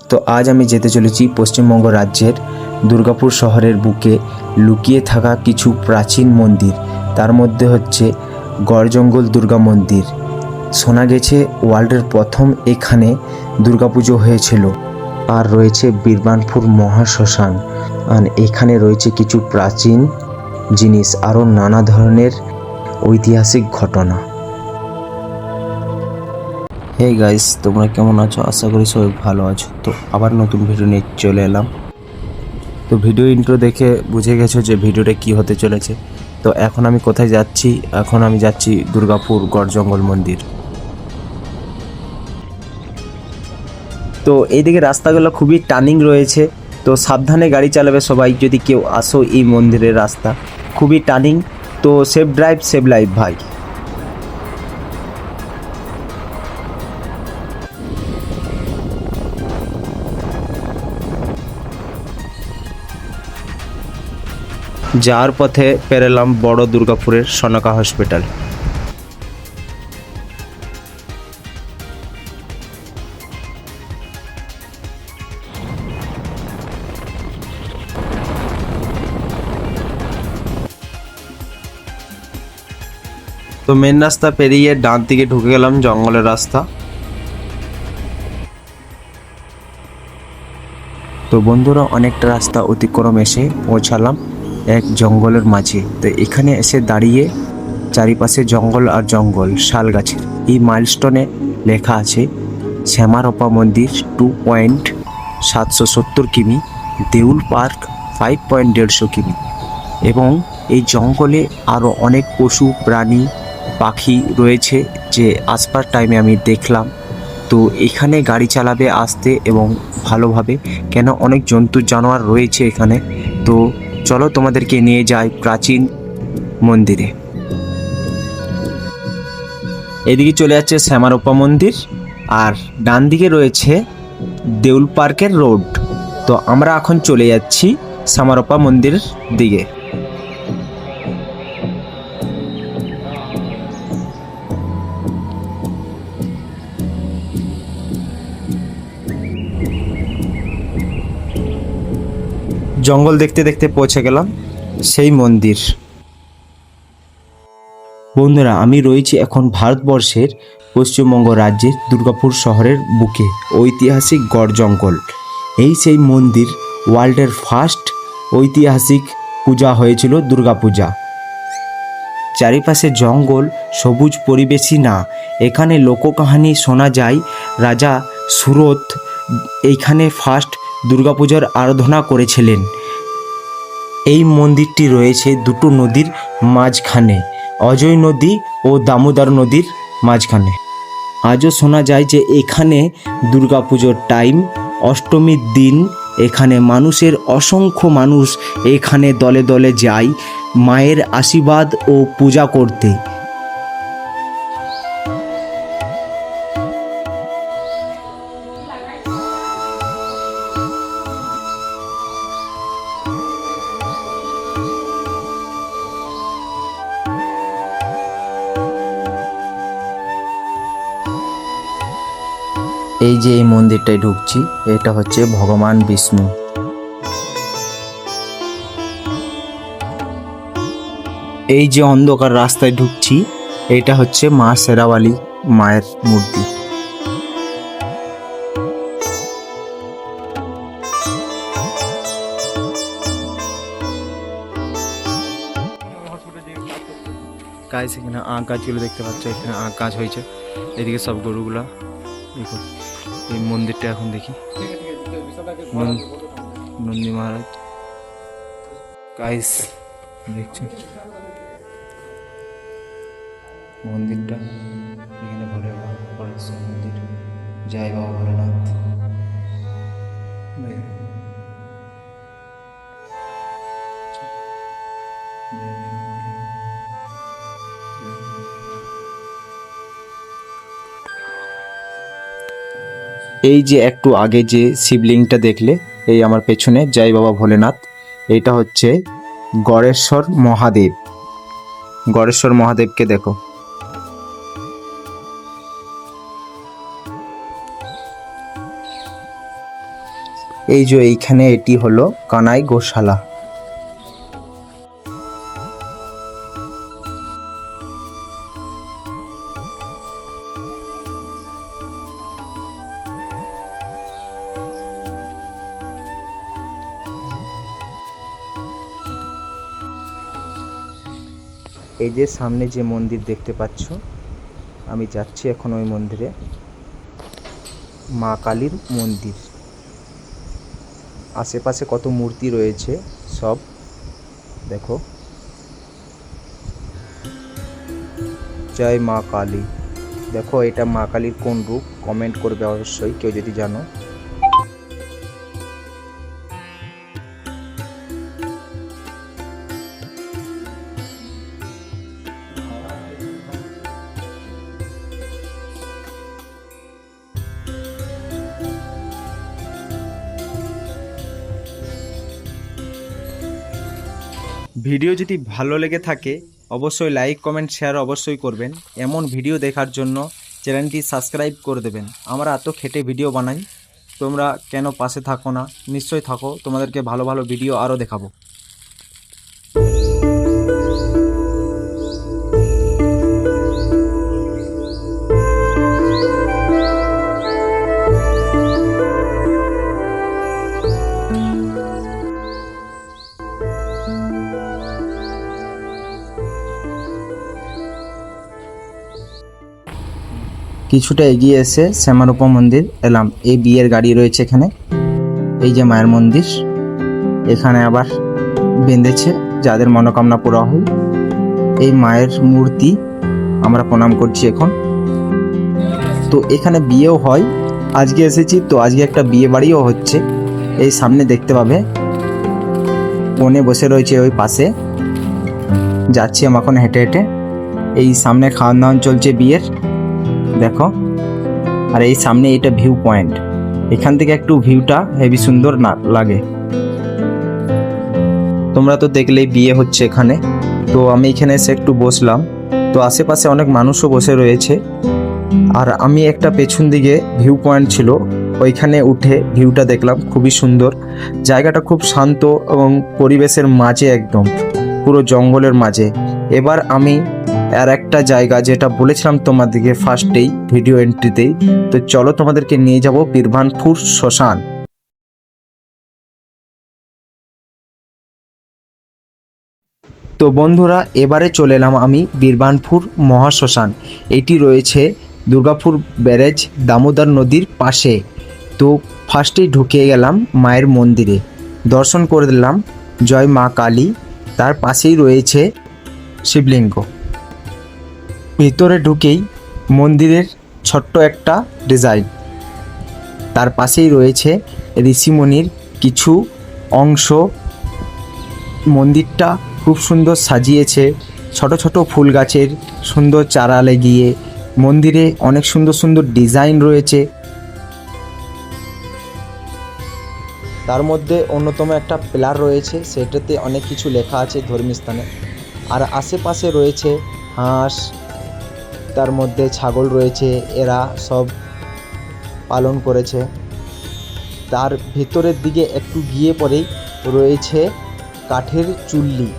তো আজ আমি যেতে চলেছি পশ্চিমবঙ্গ রাজ্যের দুর্গাপুর শহরের বুকে লুকিয়ে থাকা কিছু প্রাচীন মন্দির। তার মধ্যে হচ্ছে গড়জঙ্গল দুর্গা মন্দির। শোনা গেছে ওয়ার্ল্ডের প্রথম এখানে দুর্গাপুজো হয়েছিল। আর রয়েছে বীরবানপুর মহাশ্মশান, আর এখানে রয়েছে কিছু প্রাচীন জিনিস, আরও নানা ধরনের ঐতিহাসিক ঘটনা। হে গাইস, তোমরা কেমন আছো? আশা করি সবাই ভালো আছো। তো আবার নতুন ভিডিও নিয়ে চলে এলাম। তো ভিডিও ইন্ট্রো দেখে বুঝে গেছো যে ভিডিওটা কি হতে চলেছে। তো এখন আমি কোথায় যাচ্ছি? এখন আমি যাচ্ছি দুর্গাপুর গড়জঙ্গল মন্দির। তো এইদিকে রাস্তাগুলো খুবই টার্নিং রয়েছে, তো সাবধানে গাড়ি চালাবে সবাই যদি কেউ আসো এই মন্দিরের রাস্তা। খুবই টার্নিং, তো সেফ ড্রাইভ সেভ লাইফ ভাই। যাওয়ার পথে পেরোলাম বড় দুর্গাপুরের সনকা হসপিটাল। তো মেন রাস্তা পেরিয়ে ডান দিকে ঢুকে গেলাম জঙ্গলের রাস্তা। তো বন্ধুরা, অনেকটা রাস্তা অতিক্রম এসে পৌঁছালাম এক জঙ্গলের মাঝে। তো এখানে এসে দাঁড়িয়ে চারিপাশে জঙ্গল আর জঙ্গল, শাল গাছের। এই মাইলস্টোনে লেখা আছে শ্যামারপা মন্দির 2.770 কিমি, দেউল পার্ক 5.150 কিমি। এবং এই জঙ্গলে আরও অনেক পশু প্রাণী পাখি রয়েছে যে আসবার টাইমে আমি দেখলাম। তো এখানে গাড়ি চালাবে আস্তে এবং ভালোভাবে, কেন অনেক জন্তু জানোয়ার রয়েছে এখানে। তো চলো তোমাদেরকে নিয়ে যাই প্রাচীন মন্দিরে। এদিকে চলে যাচ্ছে শ্যামারপা মন্দির, আর ডান দিকে রয়েছে দেউল পার্কের রোড। তো আমরা এখন চলে যাচ্ছি শ্যামারপা মন্দিরের দিকে। জঙ্গল দেখতে দেখতে পৌঁছে গেলাম সেই মন্দির। বন্ধুরা, আমি রয়েছি এখন ভারতবর্ষের পশ্চিমবঙ্গ রাজ্যের দুর্গাপুর শহরের বুকে ঐতিহাসিক গড়জঙ্গল। এই সেই মন্দির, ওয়ার্ল্ডের ফার্স্ট ঐতিহাসিক পূজা হয়েছিল দুর্গাপূজা। চারিপাশে জঙ্গল, সবুজ পরিবেশই না, এখানে লোককাহিনী শোনা যায় রাজা সুরথ এইখানে ফার্স্ট দুর্গাপূজার আরাধনা করেছিলেন। এই মন্দিরটি রয়েছে দুটো নদীর মাঝখানে, অজয় নদী ও দামোদর নদীর মাঝখানে। আজও শোনা যায় যে এখানে দুর্গাপুজোর টাইম, অষ্টমীর দিন এখানে মানুষের অসংখ্য মানুষ এখানে দলে দলে যায় মায়ের আশীর্বাদ ও পূজা করতে। এই যে এই মন্দিরটায় ঢুকছি, এটা হচ্ছে ভগবান বিষ্ণু। এই যে অন্ধকার রাস্তায় ঢুকছি, এটা হচ্ছে মা শেরাওয়ালি মায়ের মূর্তি। গাইস, এখানে আখ গাছগুলো দেখতে পাচ্ছ, এখানে আখ গাছ হয়েছে। এদিকে সব গরুগুলা। দেখুন এই মন্দিরটা এখন দেখি, নন্দী মহারাজ। গাইস দেখছেন মন্দিরটা, এখানে ভোলে বাবা মন্দির। জয় বাবা ভোলেনাথ। এই যে একটু আগে যে শিবলিঙ্গটা দেখলে, এই আমার পেছনে জয় বাবা ভোলেনাথ, এটা হচ্ছে গড়েশ্বর মহাদেব। গড়েশ্বর মহাদেবকে দেখো। এই যে এইখানে এটি হলো কানাই গোশালা। এই যে সামনে যে মন্দির দেখতে পাচ্ছ, আমি যাচ্ছি এখন ওই মন্দিরে। মা কালীর মন্দির, আশেপাশে কত মূর্তি রয়েছে সব দেখো। জয় মা কালী। দেখো এটা মা কালীর কোন রূপ, কমেন্ট করবে অবশ্যই কেউ যদি জানো। ভিডিও যদি ভালো লেগে থাকে অবশ্যই লাইক কমেন্ট শেয়ার অবশ্যই করবেন। এমন ভিডিও দেখার জন্য চ্যানেলটি সাবস্ক্রাইব করে দেবেন। আমরা এত খেটে ভিডিও বানাই, তোমরা কেন পাশে থাকো না? নিশ্চয়ই থাকো, তোমাদেরকে ভালো ভালো ভিডিও আরও দেখাবো। কিছুটা এগিয়ে এসে শ্যামারূপা মন্দির এলাম। এই বিয়ের গাড়ি রয়েছে এখানে। এই যে মায়ের মন্দির, এখানে আবার বেঁধেছে যাদের মনোকামনা পুরো হয়। এই মায়ের মূর্তি আমরা প্রণাম করছি এখন। তো এখানে বিয়েও হয়, আজকে এসেছি তো আজকে একটা বিয়ে বাড়িও হচ্ছে। এই সামনে দেখতে পাবে কোণে বসে রয়েছে ওই পাশে। যাচ্ছি আমি এখন হেঁটে হেঁটে। এই সামনে খাওয়ান দাওয়ান চলছে বিয়ের, দেখো। আর এই সামনে এটা ভিউ পয়েন্ট, এখান থেকে একটু ভিউটা হেভি সুন্দর না লাগে। তোমরা তো দেখলেই বিয়ে হচ্ছে এখানে। তো আমি এখানে এসে একটু বসলাম। তো আশেপাশে অনেক মানুষও বসে রয়েছে। আর আমি একটা পেছন দিকে ভিউ পয়েন্ট ছিল, ওইখানে উঠে ভিউটা দেখলাম, খুবই সুন্দর। জায়গাটা খুব শান্ত এবং পরিবেশের মাঝে, একদম পুরো জঙ্গলের মাঝে। এবার আমি আর একটা জায়গা যেটা বলেছিলাম তোমাদেরকে ফার্স্টেই ভিডিও এন্ট্রিতেই, তো চলো তোমাদেরকে নিয়ে যাব বীরভানপুর শ্মশান। তো বন্ধুরা এবারে চলে এলাম আমি বীরভানপুর মহাশ্মশান। এটি রয়েছে দুর্গাপুর ব্যারেজ দামোদর নদীর পাশে। তো ফার্স্টেই ঢুকে গেলাম মায়ের মন্দিরে, দর্শন করে দিলাম জয় মা কালী। তার পাশেই রয়েছে শিবলিঙ্গ। ভিতরে ঢুকেই মন্দিরের ছোট্ট একটা ডিজাইন, তার পাশেই রয়েছে ঋষিমণির কিছু অংশ। মন্দিরটা খুব সুন্দর সাজিয়েছে, ছোট ছোট ফুল গাছের সুন্দর চারা লাগিয়ে। মন্দিরে অনেক সুন্দর সুন্দর ডিজাইন রয়েছে। তার মধ্যে অন্যতম একটা পিলার রয়েছে, সেটাতে অনেক কিছু লেখা আছে ধর্মীয় স্থানে। আর আশেপাশে রয়েছে হাঁস, তার মধ্যে ছাগল রয়েছে, এরা সব পালন করেছে। তার ভিতরের দিকে একটু গিয়ে পরেই রয়েছে কাঠের চুল্লি।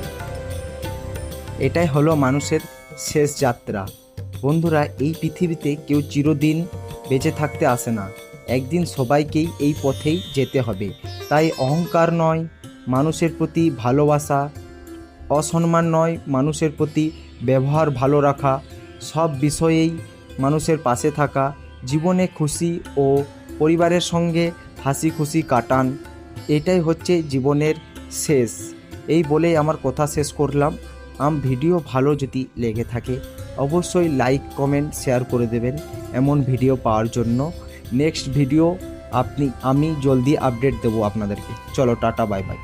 এটাই হলো মানুষের শেষ যাত্রা। বন্ধুরা এই পৃথিবীতে কেউ চিরদিন বেঁচে থাকতে আসে না, একদিন সবাইকেই এই পথেই যেতে হবে। তাই অহংকার নয়, মানুষের প্রতি ভালোবাসা, অসম্মান নয়, মানুষের প্রতি ব্যবহার ভালো রাখা, সব বিষয়েই মানুষের পাশে থাকা, জীবনে খুশি ও পরিবারের সঙ্গে হাসি খুশি কাটান, এটাই হচ্ছে জীবনের শেষ। এই বলেই আমার কথা শেষ করলাম। ভিডিও ভালো যদি লেগে থাকে অবশ্যই লাইক কমেন্ট শেয়ার করে দেবেন এমন ভিডিও পাওয়ার জন্য। নেক্সট ভিডিও আমি জলদি আপডেট দেবো আপনাদেরকে। চলো টাটা, বাই বাই।